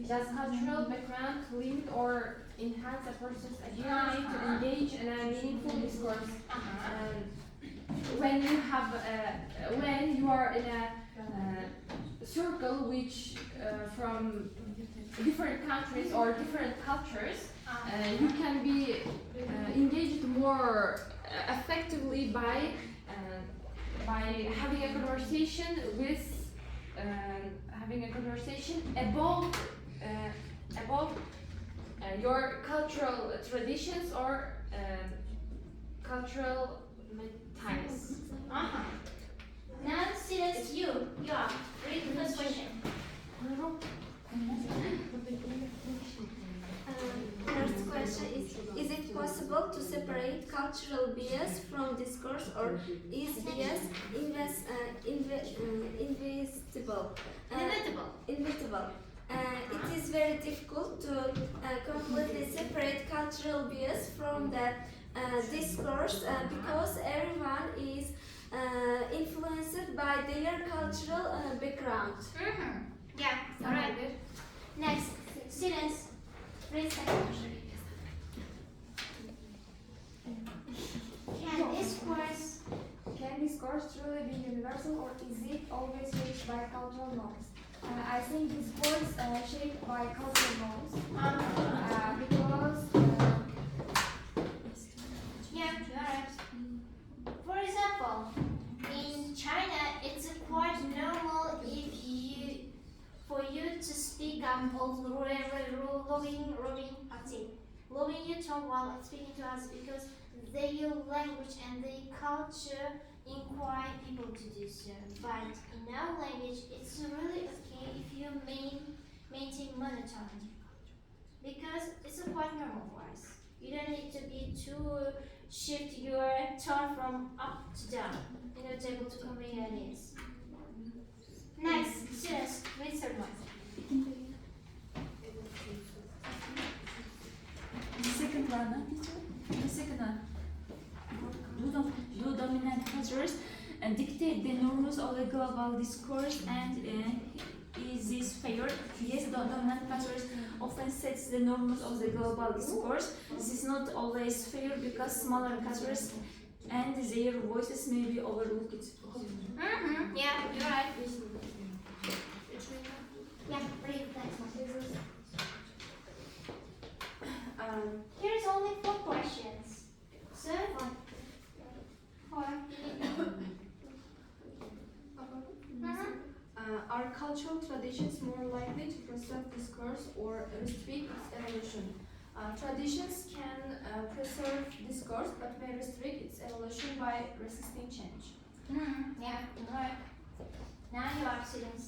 Does cultural background limit or enhance a person's ability to engage in a meaningful discourse? When you are in a circle which from different countries or different cultures, you can be engaged more effectively by having a conversation with about your cultural traditions or cultural ties. Now, students, you are. Read the first question. First question is it possible to separate cultural bias from discourse, or is bias invisible? Inevitable. It is very difficult to completely separate cultural bias from the discourse because everyone is influenced by their cultural background. Yeah, alright. Next, students, read second question. Can discourse truly be universal, or is it always shaped by cultural norms? I think discourse shaped by cultural norms because Yeah, you're right. For example, in China, it's quite normal for you to speak up of loving your tone while speaking to us because their language and their culture inquire people to do so. But in our language, it's really okay if you maintain monotone because it's quite normal for us. You don't need to be too shift your tone from up to down in order to be able to convey your ideas. Next, students, read third one. The second one, teacher? The second one. Do dominant cultures dictate the norms of the global discourse, and is this fair? Yes, the dominant cultures often sets the norms of the global discourse. This is not always fair because smaller cultures and their voices may be overlooked. Yeah, you're right. Yeah, read next one. Here's only 4 questions. So, 4. Are cultural traditions more likely to preserve discourse or restrict its evolution? Traditions can preserve discourse but may restrict its evolution by resisting change. Yeah, you're right. Now you are students.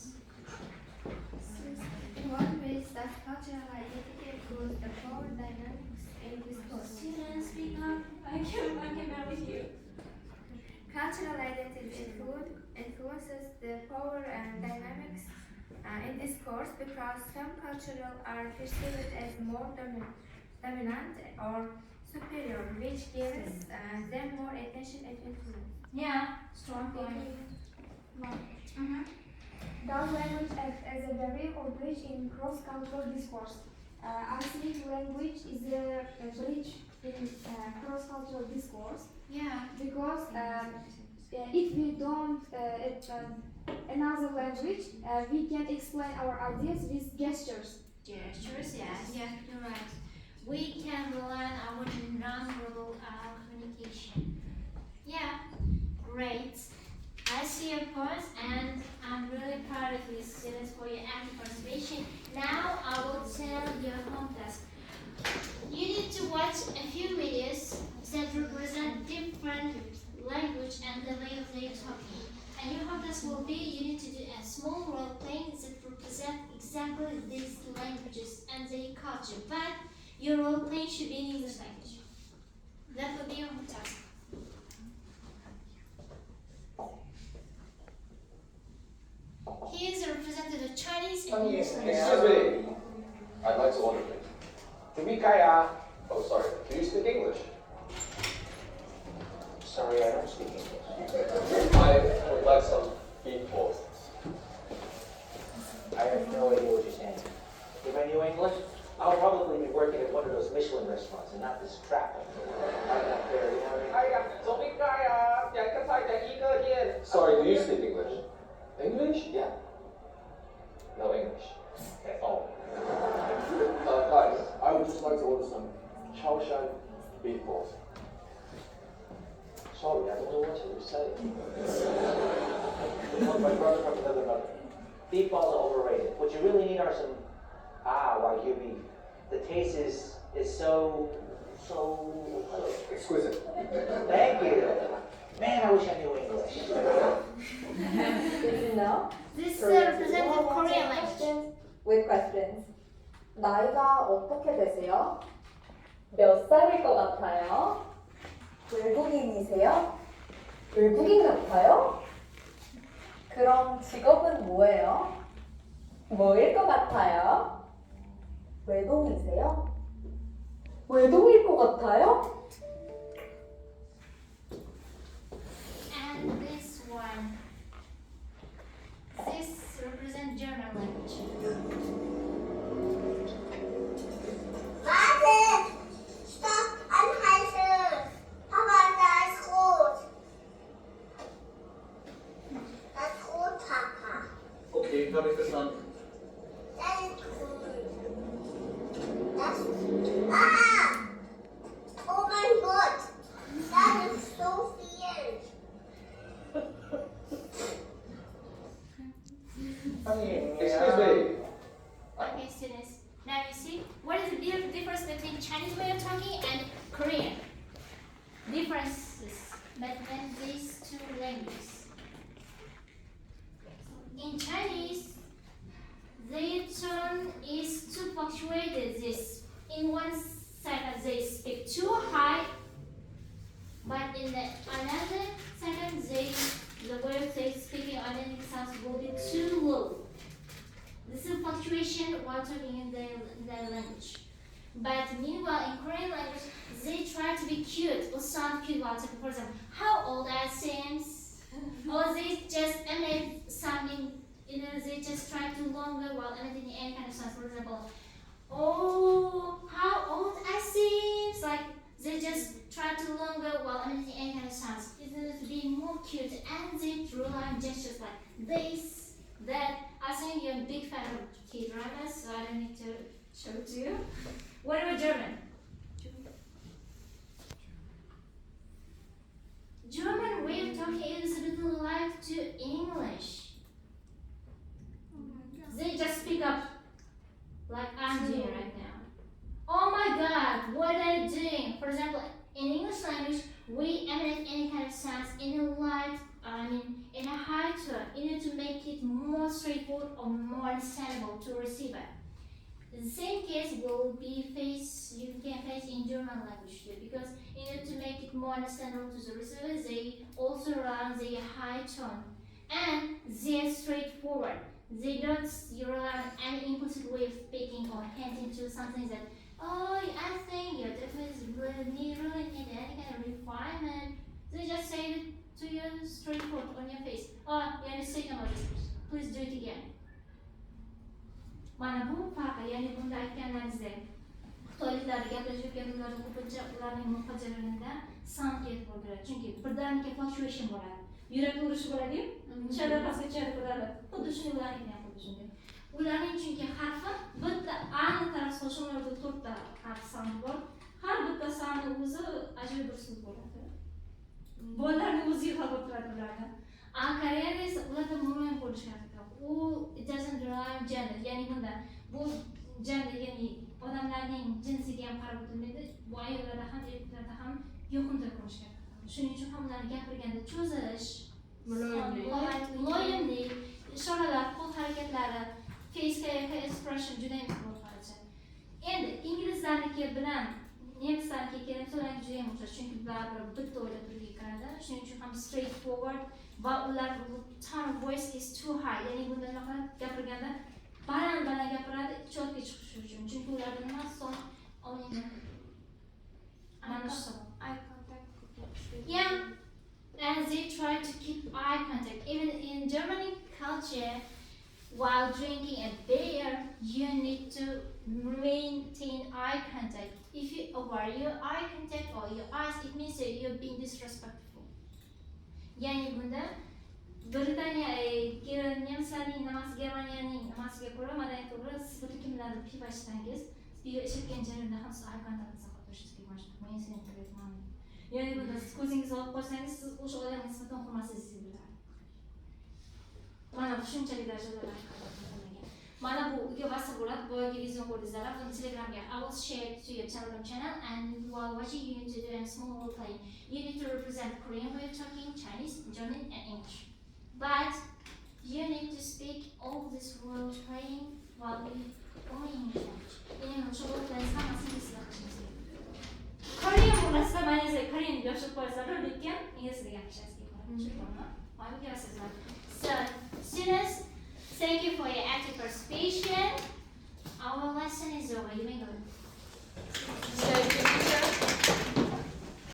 In what ways does cultural identity influence the power dynamics in discourse? Students, speak up. I can barely hear. Cultural identity influences the power and dynamics in discourse because some cultural are perceived as more dominant or superior, which gives them more attention and influence. Yeah, strong point. does language act as a barrier or bridge in cross-cultural discourse? I think language is a bridge in cross-cultural discourse Yeah. because if we don't another language, we can explain our ideas with gestures. Gestures, yeah, you're right. We can learn our non-verbal communication. Yeah, great. I see your points, and I'm really proud of you students for your active participation. Now I will tell your home task. You need to watch a few videos that represent different language and the way of their talking. And your home task will be you need to do a small role playing that represent exactly these languages and their culture. But your role playing should be in English language. That will be your home task. kaya. Oh, sorry. Do you speak English? Sorry, I don't speak English. I would like some beef balls. I have no idea what you're saying. If I knew English, I would probably be working at one of those Michelin restaurants and not this crap up there, you know what I mean? Sorry, do you speak English? English? Yeah. No English. Okay. Oh. Guys, I would just like to order some Chaoshan beef balls. Sorry, I don't know what you're saying. Look, my brother from another mother. Beef balls are overrated. What you really need are some Wagyu beef. The taste is so Exquisite. Thank you. Man, I wish I knew English. Did you know? This Korean represents people Korean answer language. questions with questions. 나이가 어떻게 되세요? 몇 살일 것 같아요? 외국인이세요? 외국인 같아요? 그럼 직업은 뭐예요? 뭐일 것 같아요? 외동이세요? 외동일 것 같아요? And this one. This represents German language. Warte! Stopp! Anhalten! Papa, da ist rot. Das ist rot, Papa. Okay, habe ich verstanden. Das ist grün. Das Ah! Oh mein Gott! Das ist so viel. Excuse me. Okay, students. Now you see what is the difference between Chinese way of talking and Korean? Differences between these two languages. In Chinese, their tone is too fluctuated. This in one second they speak too high, but in the another second the way they speaking underneath sounds will be too low. This is fluctuation while talking in their language. But meanwhile, in Korean language, they try to be cute or sound cute while talking. For example, how old I seem, or they just emit sounding, they just try to longer while emitting any kind of sound. For example, oh, how old I seem, like they just try to longer while emitting any kind of sounds. It's to be more cute, and they rely on gestures like this, that. I think you're a big fan of K-dramas, so I don't need to show it to you. What about German? German way of talking is a bit like to English. They just speak up like I'm doing right now. Oh my God, what are you doing? For example, in English language, we emanate any kind of sounds in a light, in a high tone, in order to make it more straightforward or more understandable to receiver. The same case you can face in German language too, because in order to make it more understandable to the receiver, they also rely on the high tone, and they're straightforward. They don't rely on any implicit way of speaking or hinting to something that, oh, I think your definition really need any kind of refinement. They just say it to you straightforward on your face. Oh, you understand about this? Please do it again. Mana bu farqi, ya'ni bunda aytganlaringizda xitoyliklar gaplashayotganlarida ko'pincha ularning muhojirlarida sound ketib bo'ladi. Chunki birdaniga fluctuation bo'ladi. Yurak urishi bo'ladi-yu, chara pastga chara ko'tariladi. Xuddi shunday ularniki ham xuddi shunday. Ularning chunki harfi bitta a'ni taraf qo'shimlarda 4 ta harf sound bor. Har bitta soundni o'zi ajoyib bir so'z bo'ladi. Bolalarning o'ziga xalq o'tiradi ularda. Koreyada esa ularda muloyim bo'lishgan. It doesn't rely on gender. Ya'ni bunda bu gender, ya'ni odamlarning jinsiga ham qarab o'tilmaydi. Bu ayollarda ham erkaklarda ham yoqimtoy ko'rishgan. Shuning uchun ham ularni gapirganda cho'zish, muloyimlik, ishoralar, qo'l harakatlari, face expression juda ham qo'rqarchi. Endi inglizlarniki bilan nemislarniki kerak juda ham o'xshash, chunki baribir bitta o'yda turga kiradi. Shuning uchun ham straightforward va ular tone of voice is too high. Ya'ni bunda nima gapirganda baland gapiradi, chotga chiqishi uchun. Chunki ularda nima son Only Eye contact. yeah, as they try to keep eye contact. Even in Germany culture, while drinking a beer, you need to maintain eye contact. If you avoid your eye contact or your eyes, it means that you're being disrespectful. Yani bunda Britaniya, Nemsiyaning nimasi, Germaniyaning nimasiga ko'ra, madaniyatga ko'ra, siz buni kimlardir pivo ichsangiz, pivo ichayotgan jarayonda ham siz eye contact saqlab turishingiz majbur. Men seni ko'ryapman. Yani bunda siz ko'zingizni olib qo'ysangiz, siz o'sha odamga nisbatan hurmatsizlik biladi. Mana shunchalik darajada eye contact qilmagan. Mana bu uyga bosib bo'ladi, boyagi video ko'rdingizlar, buni Telegramga I will share to your Telegram channel, and while watching you need to do a small role play. You need to represent Korean way of talking, Chinese, German, and English. But you need to speak all this role playing while we only English language. 왜냐면 저 role 삼았으니까 쓰라고 Korean bo'lmasa, mana Korean yoshib qo'ysalar, lekin inglizda gapirishasiga ko'ra. So, students, thank you for your active participation. Our lesson is over. You may go.